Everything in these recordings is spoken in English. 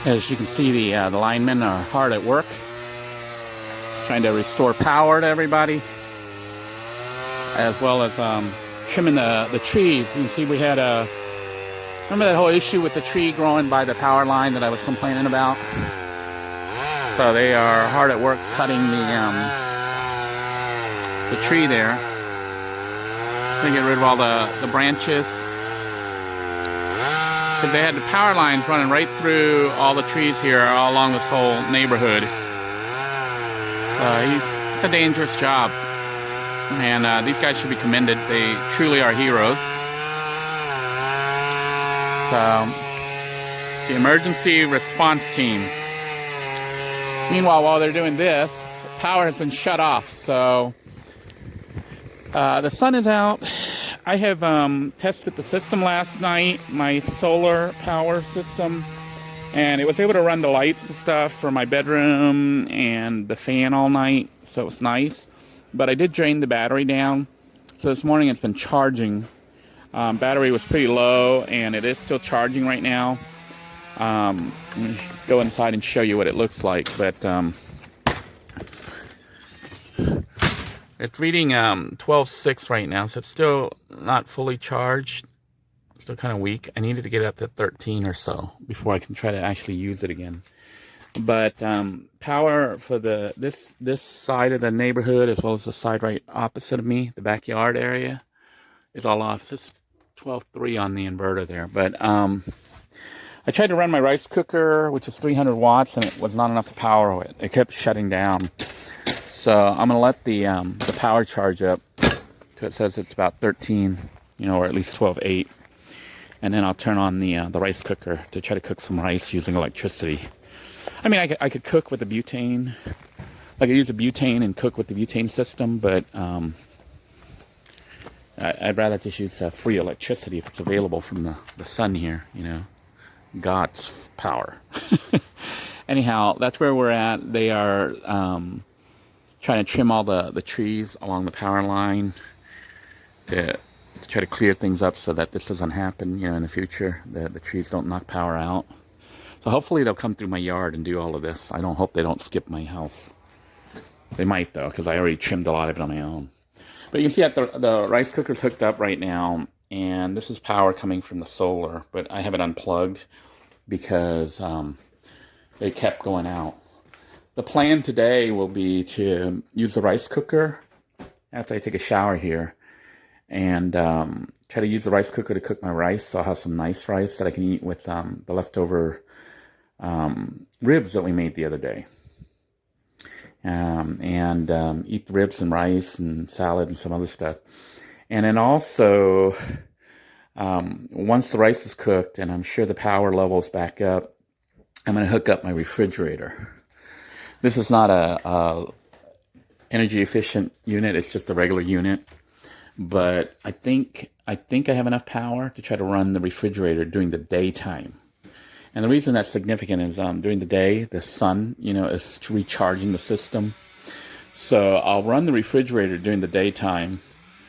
As you can see, the linemen are hard at work, trying to restore power to everybody, as well as trimming the trees. You can see we had remember that whole issue with the tree growing by the power line that I was complaining about? So they are hard at work cutting the tree there to get rid of all the branches. Because they had the power lines running right through all the trees here, all along this whole neighborhood. It's a dangerous job. And these guys should be commended. They truly are heroes. So, the emergency response team. Meanwhile, while they're doing this, power has been shut off. So, the sun is out. I have tested the system last night, my solar power system, and it was able to run the lights and stuff for my bedroom and the fan all night, so it's nice. But I did drain the battery down, so this morning it's been charging. Battery was pretty low, and it is still charging right now. Let me go inside and show you what it looks like, but it's reading 12.6 right now, so it's still not fully charged. Still kind of weak. I needed to get it up to 13 or so before I can try to actually use it again. But power for this side of the neighborhood, as well as the side right opposite of me, the backyard area, is all off. It's 12.3 on the inverter there. But I tried to run my rice cooker, which is 300 watts, and it was not enough to power it. It kept shutting down. So I'm going to let the power charge up to, it says it's about 13, or at least 12.8. And then I'll turn on the rice cooker to try to cook some rice using electricity. I mean, I could cook with the butane. I could use the butane and cook with the butane system, but I'd rather just use free electricity if it's available from the sun here, God's power. Anyhow, that's where we're at. They are trying to trim all the trees along the power line to try to clear things up so that this doesn't happen, in the future. The trees don't knock power out. So hopefully they'll come through my yard and do all of this. I don't hope they don't skip my house. They might, though, because I already trimmed a lot of it on my own. But you can see that the rice cooker's hooked up right now, and this is power coming from the solar, but I have it unplugged because it kept going out. The plan today will be to use the rice cooker after I take a shower here and try to use the rice cooker to cook my rice. So I'll have some nice rice that I can eat with the leftover ribs that we made the other day. Eat the ribs and rice and salad and some other stuff. And then also, once the rice is cooked and I'm sure the power level's back up, I'm going to hook up my refrigerator. This is not a energy efficient unit. It's just a regular unit. But I think I have enough power to try to run the refrigerator during the daytime. And the reason that's significant is during the day, the sun, is recharging the system. So I'll run the refrigerator during the daytime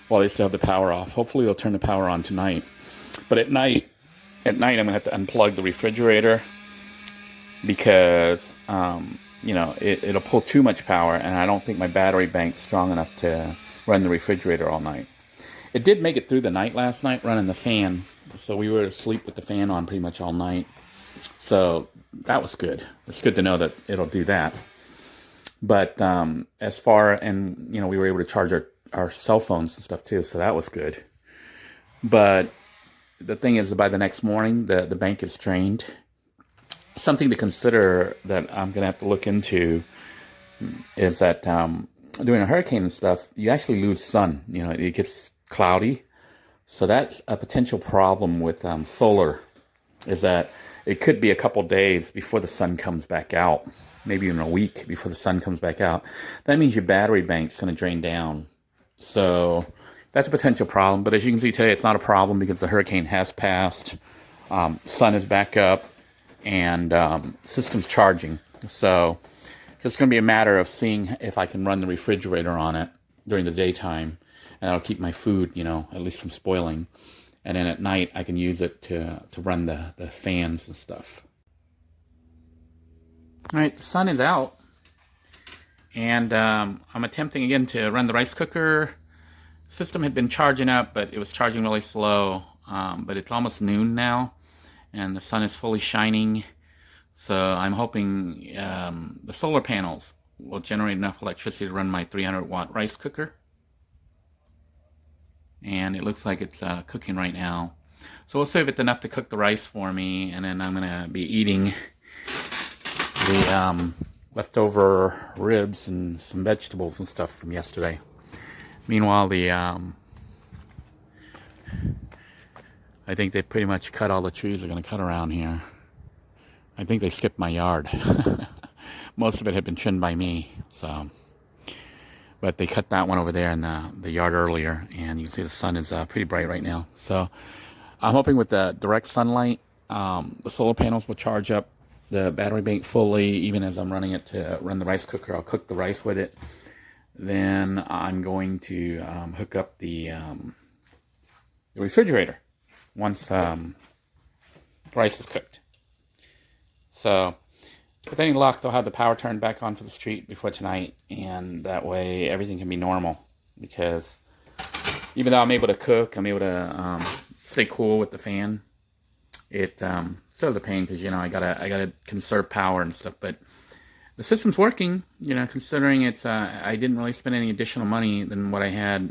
while they still have the power off. Hopefully they'll turn the power on tonight. But at night I'm going to have to unplug the refrigerator because it'll pull too much power, and I don't think my battery bank's strong enough to run the refrigerator all night. It did make it through the night last night running the fan, so we were asleep with the fan on pretty much all night. So that was good. It's good to know that it'll do that. But we were able to charge our cell phones and stuff too, so that was good. But the thing is, by the next morning, the bank is drained. Something to consider that I'm going to have to look into is that during a hurricane and stuff, you actually lose sun. It gets cloudy. So that's a potential problem with solar, is that it could be a couple days before the sun comes back out, maybe even a week before the sun comes back out. That means your battery bank's going to drain down. So that's a potential problem. But as you can see today, it's not a problem because the hurricane has passed. Sun is back up. And system's charging. So it's going to be a matter of seeing if I can run the refrigerator on it during the daytime, and that'll keep my food, at least from spoiling. And then at night I can use it to run the fans and stuff. All right, the sun is out, and I'm attempting again to run the rice cooker. System had been charging up, but it was charging really slow. But it's almost noon now, and the sun is fully shining. So I'm hoping the solar panels will generate enough electricity to run my 300-watt rice cooker. And it looks like it's cooking right now. So we'll see if it's enough to cook the rice for me, and then I'm gonna be eating the leftover ribs and some vegetables and stuff from yesterday. Meanwhile, I think they pretty much cut all the trees they're gonna cut around here. I think they skipped my yard. Most of it had been trimmed by me, so. But they cut that one over there in the yard earlier, and you can see the sun is pretty bright right now. So I'm hoping with the direct sunlight, the solar panels will charge up the battery bank fully, even as I'm running it to run the rice cooker. I'll cook the rice with it. Then I'm going to hook up the refrigerator once the rice is cooked. So with any luck, they'll have the power turned back on for the street before tonight, and that way everything can be normal. Because even though I'm able to cook, I'm able to stay cool with the fan. It still is a pain because, you know, I gotta conserve power and stuff. But the system's working, you know, considering it's I didn't really spend any additional money than what I had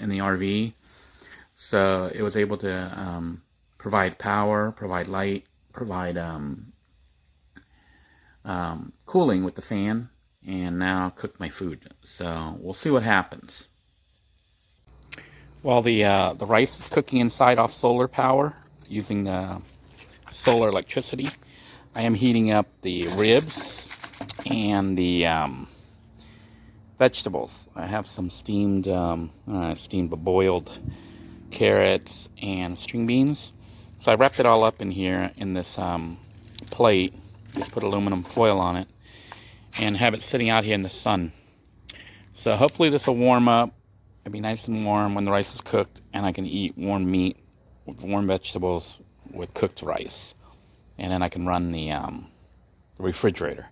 in the RV, so it was able to provide power, provide light, provide cooling with the fan, and now cook my food. So we'll see what happens. While the rice is cooking inside off solar power using the solar electricity, I am heating up the ribs and the vegetables. I have some steamed but boiled carrots and string beans. So I wrapped it all up in here in this plate. Just put aluminum foil on it and have it sitting out here in the sun. So hopefully this will warm up. It'll be nice and warm when the rice is cooked, and I can eat warm meat with warm vegetables with cooked rice. And then I can run the refrigerator.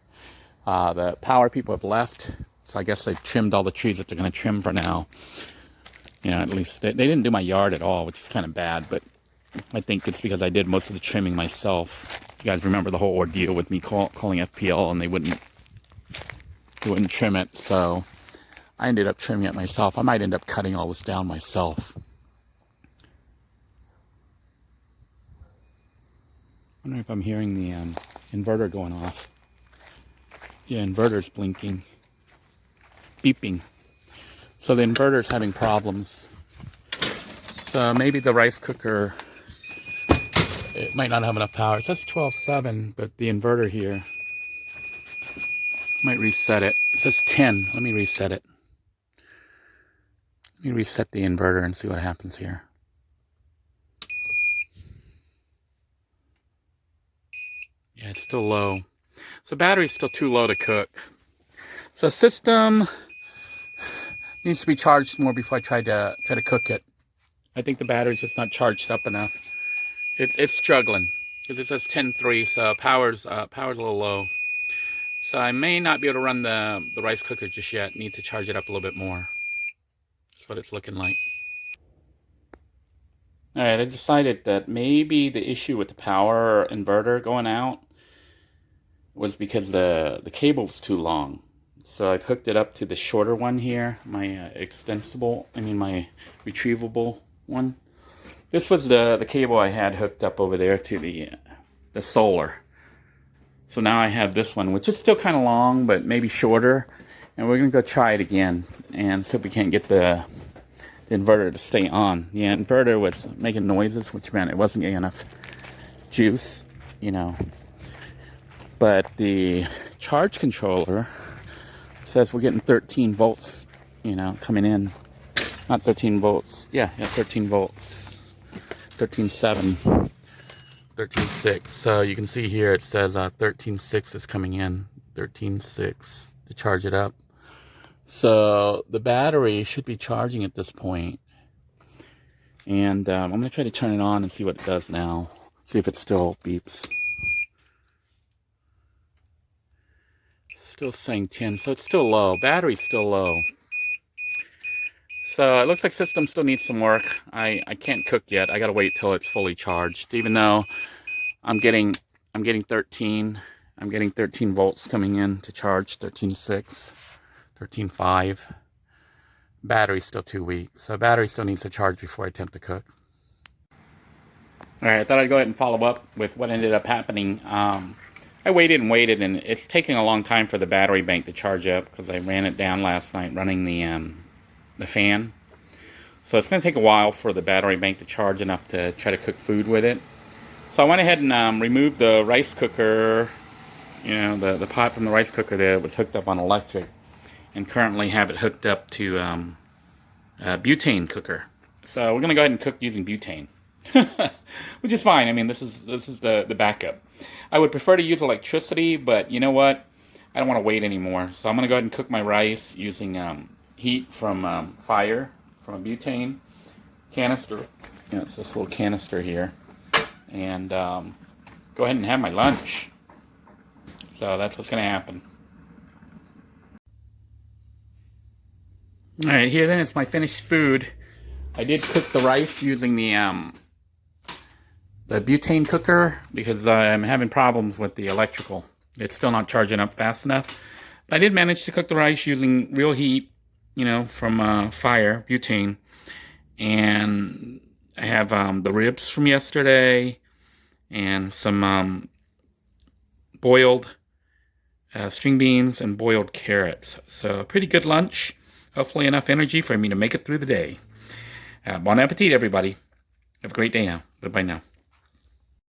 The power people have left, so I guess they've trimmed all the trees that they're going to trim for now. You know, at least they didn't do my yard at all, which is kind of bad, but I think it's because I did most of the trimming myself. You guys remember the whole ordeal with me calling FPL, and they wouldn't trim it, so I ended up trimming it myself. I might end up cutting all this down myself. I wonder if I'm hearing the inverter going off. Yeah, inverter's blinking, beeping. So the inverter's having problems. So maybe the rice cooker, it might not have enough power. It says 12.7, but the inverter here might reset it. It says 10. Let me reset it. Let me reset the inverter and see what happens here. Yeah, it's still low. So battery's still too low to cook. So system needs to be charged more before I try to cook it. I think the battery's just not charged up enough. It's struggling because it says 10.3, so power's a little low. So I may not be able to run the rice cooker just yet. Need to charge it up a little bit more. That's what it's looking like. All right, I decided that maybe the issue with the power inverter going out was because the cable was too long. So I've hooked it up to the shorter one here, my my retrievable one. This was the cable I had hooked up over there to the solar. So now I have this one, which is still kind of long, but maybe shorter. And we're going to go try it again and see if we can't get the inverter to stay on. The inverter was making noises, which meant it wasn't getting enough juice, you know. But the charge controller says we're getting 13 volts, you know, coming in. Not 13 volts. Yeah, 13 volts. 13.7. 13.6. So you can see here it says 13.6 is coming in. 13.6 to charge it up. So the battery should be charging at this point. And I'm going to try to turn it on and see what it does now. See if it still beeps. Still saying 10, so it's still low. Battery's still low. So it looks like system still needs some work. I can't cook yet. I gotta wait till it's fully charged. Even though I'm getting 13. I'm getting 13 volts coming in to charge, 13.6, 13.5. Battery's still too weak, so battery still needs to charge before I attempt to cook. All right, I thought I'd go ahead and follow up with what ended up happening. I waited and waited, and it's taking a long time for the battery bank to charge up because I ran it down last night running the fan. So it's going to take a while for the battery bank to charge enough to try to cook food with it. So I went ahead and removed the rice cooker, you know, the pot from the rice cooker there was hooked up on electric, and currently have it hooked up to a butane cooker. So we're going to go ahead and cook using butane. Which is fine. I mean, this is the backup. I would prefer to use electricity, but you know what? I don't want to wait anymore. So I'm going to go ahead and cook my rice using heat from fire, from a butane canister. You know, it's this little canister here. And go ahead and have my lunch. So that's what's going to happen. Alright, here then is my finished food. I did cook the rice using the butane cooker because I'm having problems with the electrical. It's still not charging up fast enough. But I did manage to cook the rice using real heat, you know, from fire, butane. And I have the ribs from yesterday and some boiled string beans and boiled carrots. So a pretty good lunch. Hopefully enough energy for me to make it through the day. Bon appetit, everybody. Have a great day now. Bye-bye now.